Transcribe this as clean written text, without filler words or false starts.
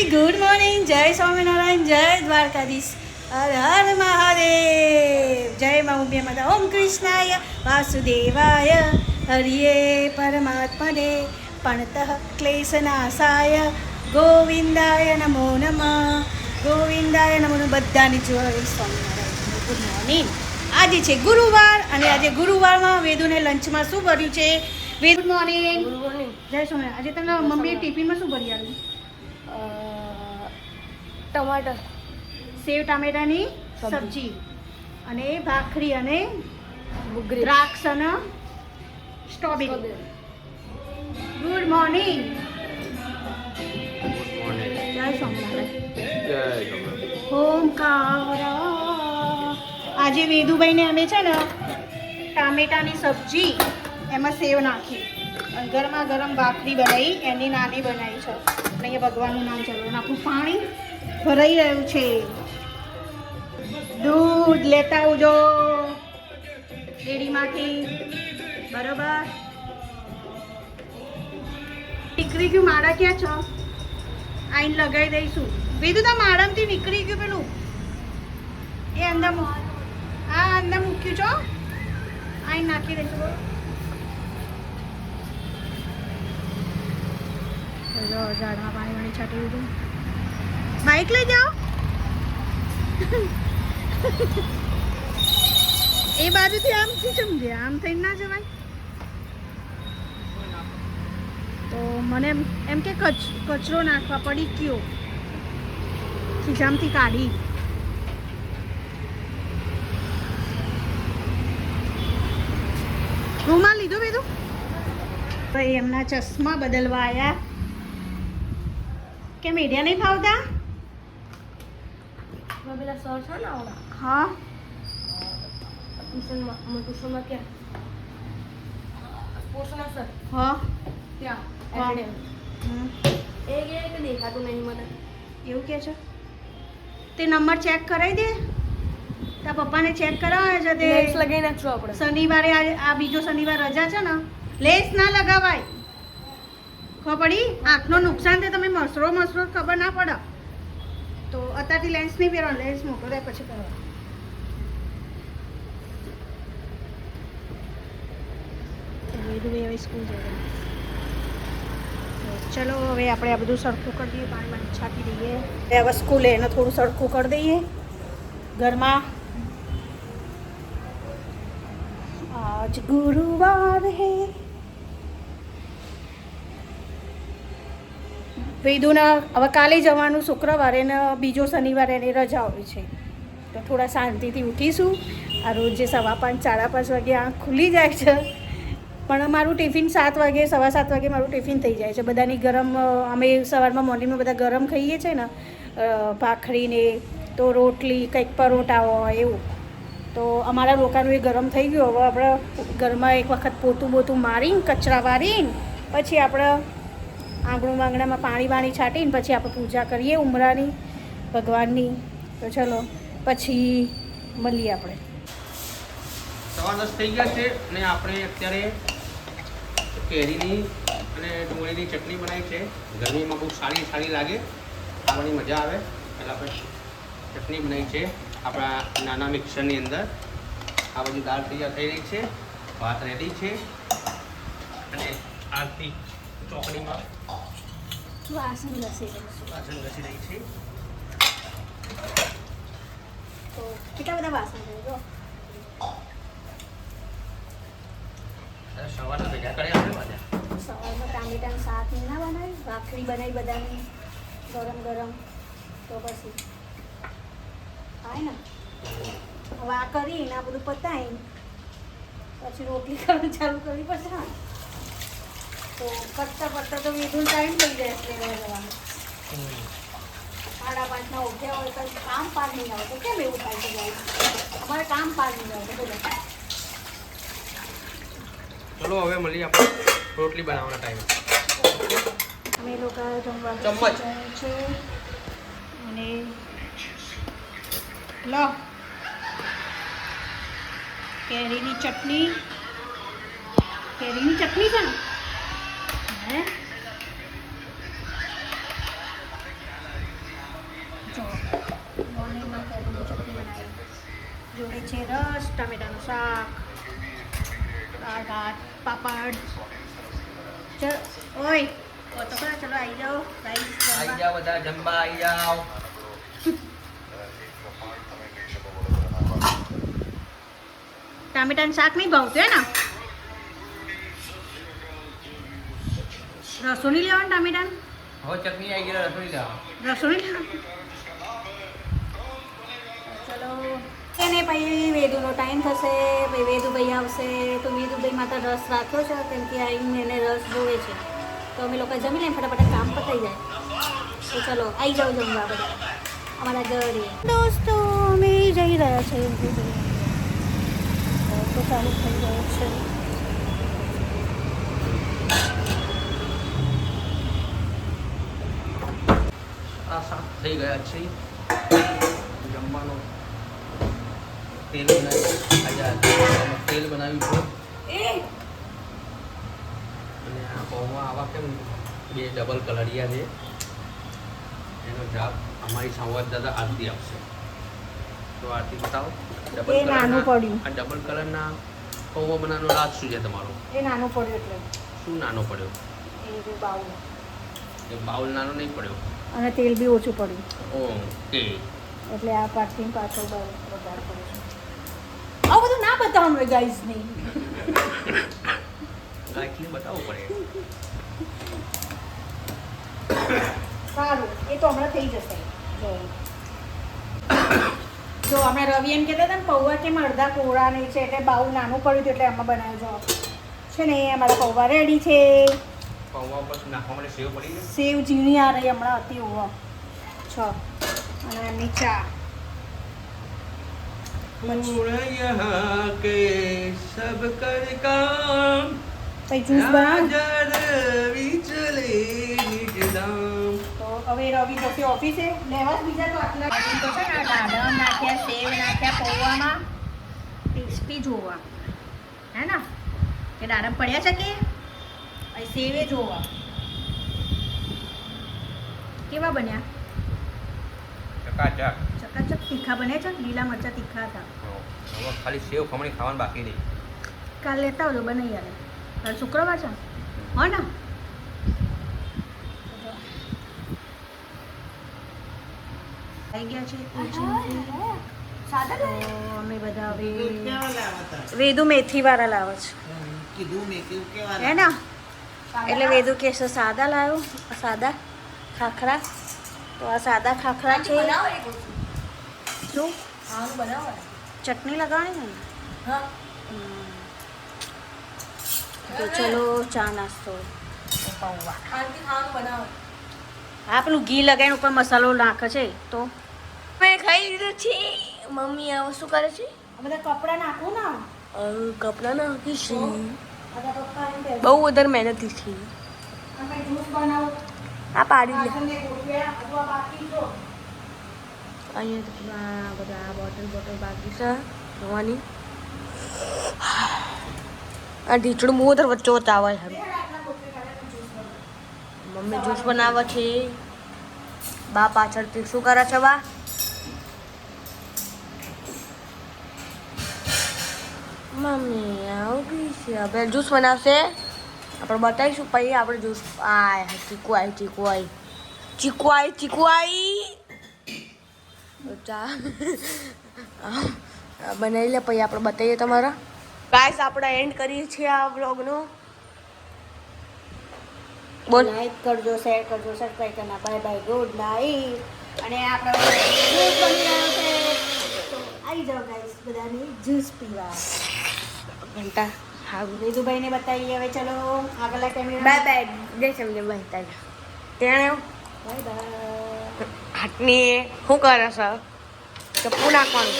Good morning, જય સ્વામિનારાયણ, જય દ્વારકાધીશ, હર હર મહાદેવ, જય મા ઉમિયા માતા, ઓમ કૃષ્ણાય વાસુદેવાય હરિયે પરમાત્મને પણતઃ ક્લેશનાશાય ગોવિંદાય નમો નમઃ, ગોવિંદાય નમો નમઃ. બધાની જય સ્વામિનારાયણ. Good morning. આજે છે ગુરુવાર અને આજે ગુરુવારમાં વેદુને લંચમાં શું ભર્યું છે? Good morning. Good morning. જય સ્વામિનારાયણ. આજે તમને મમ્મીએ ટિફિનમાં શું ભરી આવ્યું? ટમાટર, સેવ ટામેટાની સબ્જી અને ભાખરી અને બુગરી, દ્રાક્ષ અને સ્ટ્રોબેરી. Good morning. જય સ્વામિનારાયણ. ઓમકાર. આજે વેદુભાઈને અમે છે ને ટામેટાની સબ્જી એમાં સેવ નાખી અને ગરમા ગરમ ભાખરી બનાવી, એની નાની બનાવી છે. અને અહીંયા ભગવાનનું નામ ચાલુ, આપણું પાણી ભરાઈ રહ્યું છે. દૂધ લેતા આવજો ડેરીમાંથી, બરોબર? નીકળી ગયું માળા ક્યાં છો? આઈને લગાવી દઈશું. વેદુ તો માળામાંથી નીકળી ગયું પેલું, એ અંદર આ અંદર મૂક્યું છો, આઈને નાખી દઈશું. ચલો ઝાડમાં પાણી વાણી છાંટી દીધું. બાઈક લઈ જાઓ. એ બાજુથી આમથી સમજે, આમ થઈને ના જવાય. તો મને એમ કે કચરો નાખવા પડી ગયો, ખીચામાંથી કાઢી. રૂમાલ લીધો બેધું? ભાઈ એમના ચશ્મા બદલવા આવ્યા. કેમ એડિયા નહીં ફાવતા? પેલા સર છે ને આવડા હા, ટ્યુશનમાં ક્યાં સ્પોર્ટ્સના સર હા, ત્યાં હા. એકેડેમી એ કે દેખાતું નહીં મને. એવું કે છે? તે નંબર ચેક કરાવી દે. તારા પપ્પાને ચેક કરાવે છે તે. લેન્સ લગાવી નાખશું આપણે. શનિવારે આ બીજો શનિવાર રજા છે ને, લેન્સ ના લગાવાય. ખબર પડી? આંખનું નુકસાન તે તમે મસરો ખબર ના પડે તો અત્યારથી લેન્સ નહીં પહેરવાનો. લેન્સ મોટો રહે પછી પહેરવાનો. હવે સ્કૂલ જઈએ. ચલો હવે આપણે આ બધું સરખું કરી દઈએ, પાણી છાંટી દઈએ. હવે સ્કૂલે એને થોડું સરખું કરી દઈએ ઘરમાં. આજ ગુરુવાર હે. વેદુના હવે કાલે જવાનું શુક્રવારે ને બીજો શનિવારે એની રજા હોય છે, તો થોડા શાંતિથી ઉઠીશું. આ રોજ જે 5:15 5:30 વાગે આંખ ખુલી જાય છે, પણ મારું ટિફિન 7 વાગે 7:15 વાગે મારું ટિફિન થઈ જાય છે. બધાની ગરમ, અમે સવારમાં મોર્નિંગમાં બધા ગરમ ખાઈએ છીએ ને, ભાખરીને તો રોટલી કંઈક પરોઠા હોય એવું. તો અમારા લોકોનું એ ગરમ થઈ ગયું. હવે આપણે ઘરમાં એક વખત પોતું મારીને કચરા વારીને પછી આપણે આંગણામાં પાણી છાંટીને પછી આપણે પૂજા કરીએ ઉમરાની, ભગવાનની. તો ચલો પછી મળીએ આપણે. 10:15 થઈ ગયા છે અને આપણે અત્યારે કેરીની અને ડુંગળીની ચટણી બનાવી છે. ગરમીમાં બહુ સારી લાગે, ખાવાની મજા આવે. પહેલાં આપણે ચટણી બનાવી છે આપણા નાના મિક્સરની અંદર. આ બધી દાળ તૈયાર થઈ રહી છે, ભાત રેડી છે અને આરતી ચોકડીમાં વાસણ ઘસી રહી છે. તો કેટલા બધા વાસણ છે જો. સવારના ભેગા કરી આપણે બધા. સવારમાં ટામેટાનું શાક ના બનાવી, ભાખરી બનાવી બધાની ગરમ. તો પછી થાય ને. હવે આ કરીને આ બધું પતાવીને પછી રોટલી કરવાનું ચાલુ કરવી પડશે ને. તો પતતા તો વેધું ટાઈમ થઈ જાય એટલે જવાનું. 5:30 ઉઠ્યા હોય તો કામ પાર નહીં આવે. તો કેમ એવું થાય છે જાય? અમારે કામ પાર નહીં આવે. બોલો. ચલો હવે મળીએ આપણે રોટલી બનાવવાના ટાઈમે. અમે લોકો જમવા ચમચ છે અને લો કેરીની ચટણી છે ને હે જોડે છે રસ, ટામેટાનું શાક, દાળ ભાત, પાપડ. ઓય તો ખરા, ચલો આવી જાઓ ગાઈસ. આવી જાઓ બધા જમવા, આવી જાઓ. ટામેટાનું શાક નહીં ભાવતું હે ને? રસો નહીં લેવાનું ટામેટાનું? હવે ચટણી આવી ગઈ, રસોઈ જાઓ. રસો નહીં લેવાનું? ચલો એને પછી વેદુનો ટાઈમ થશે, પછી વેદુભાઈ આવશે. તો વેદુભાઈ માતા રસ રાખ્યો છે કેમ કે આવીને એને રસ જોવે છે. તો અમે લોકો જમી લઈએ, ફટાફટ કામ પતાઈ જાય. તો ચલો આવી જાઓ જમવા બધા અમારા ઘરે. દોસ્તો અમે જઈ રહ્યા છીએ. તો ચાલુ થઈ ગયો છે. આ શાક થઈ ગયા છે. જમવાનું તેલ બનાવ્યું, તેલ બનાવ્યું છે. અને આ પૌવા આવા કેમ બે ડબલ કલરિયા છે, એનો જવાબ અમારી સંવાદદાતા આરતી આપશે. તો આરતી બતાવો. એ નાનું પડ્યું. આ ડબલ કલરના પૌવા બનાવવાનો રાજ શું છે તમારો? એ નાનું પડ્યું એટલે શું નાનો પડ્યો? એ બાઉલ. એ બાઉલ નાનો નહીં પડ્યો. અને તેલ બી ઓછું પડ્યું ઓકે. એટલે આ પાછળ પાછળ વધારે પડે છે. આવું બધું ના બતાવવાનું ગાઈઝ નહીં. ગાયકને બતાવવું પડે. સારું, એ તો હમણાં થઈ જશે. જો હમણાં રવિ એમ કહેતા હતા ને પૌવા કેમ અડધા કોળા નહીં છે, એટલે બાઉલ નાનું પડ્યું હતું એટલે આમાં બનાવ્યો છે ને. અમારા પૌવા રેડી છે. પૌવા ઉપર નાખવા માટે સેવ પડી ગઈ. સેવ ઝીણી આ રહી હમણાં હતી ઓવા છ. અને એમની ચા. यहाँ के सब कर काम પછી જ્યુસ બનાવ. તો હવે રવિ જશે ઓફિસે લેવા. બીજા તો આટલા તો છે ને દાડમ નાખ્યા, સેવ નાખ્યા પૌવામાં. ટેસ્ટી જોવા હે ને કે દાડમ પડ્યા છે કે અહીં સેવે જોવા કેવા બન્યા. ચકાચક. ચકાચક તીખા બન્યા છે. લીલા મરચાં તીખા હતા. હવે ખાલી સેવ ખમણી ખાવાનું બાકી નહીં. કાલ લેતા આવજો બનાવી આવે. કાલ શુક્રવાર છે હો ને. આવી ગયા છે કોચિંગથી. તો અમે બધા હવે વેદુ મેથીવાળા લાવે છે હે ને. એટલે વેદુ કે છે સાદા લાવ્યો, સાદા ખાખરા. તો આ સાદા ખાખરા છે. શું ચટણી લગાવવાની ને? તો ચલો ચા નાસ્તો. હા પેલું ઘી લગાવીને ઉપર મસાલો નાખે છે. તો મેં ખાઈ લીધું છે. મમ્મી આ શું કરે છે? બધા કપડાં નાખું ને. કપડાં નાખી છે. બધા પપ્પા એમ કહે બહુ વધારે મહેનત છે. અમે જ્યુસ બનાવું. આ પાડી લે. પાછળને ગોઠવ્યા, અથવા બાકી જો. અહીંયા બધા બોટલ બાકી છે જોવાની. આ ઢીચડું બહુ વધારે વચ્ચે વચ્ચે આવે છે. મમ્મી જ્યુસ બનાવે છે. બા પાછળથી શું કરે છે? બા મમ્મી આવી છે. હવે જ્યુસ બનાવશે, આપણે બતાવીશું. પછી આપણે જ્યુસ ચીકુ આવી ચા બનાવી લે. પછી આપણે બતાવીએ તમારા. ગાઈસ આપણે એન્ડ કરીએ છીએ આ વ્લોગનો. બોલ. લાઈક કરજો, શેર કરજો, સબસ્ક્રાઈબ કરના. Bye bye, good night. અને આપણે જ્યુસ બની રહ્યો છે તો આવી જાઓ ગાઈસ બધાની જ્યુસ પીવા. ઘંટા હા વેદુભાઈને બતાવીએ હવે. ચલો આગળના કેમેરા. Bye bye. જય તમને બહેતા ત્યાં બાય બાય. હાથની શું કરે છે? ચપ્પુ નાખવાનું.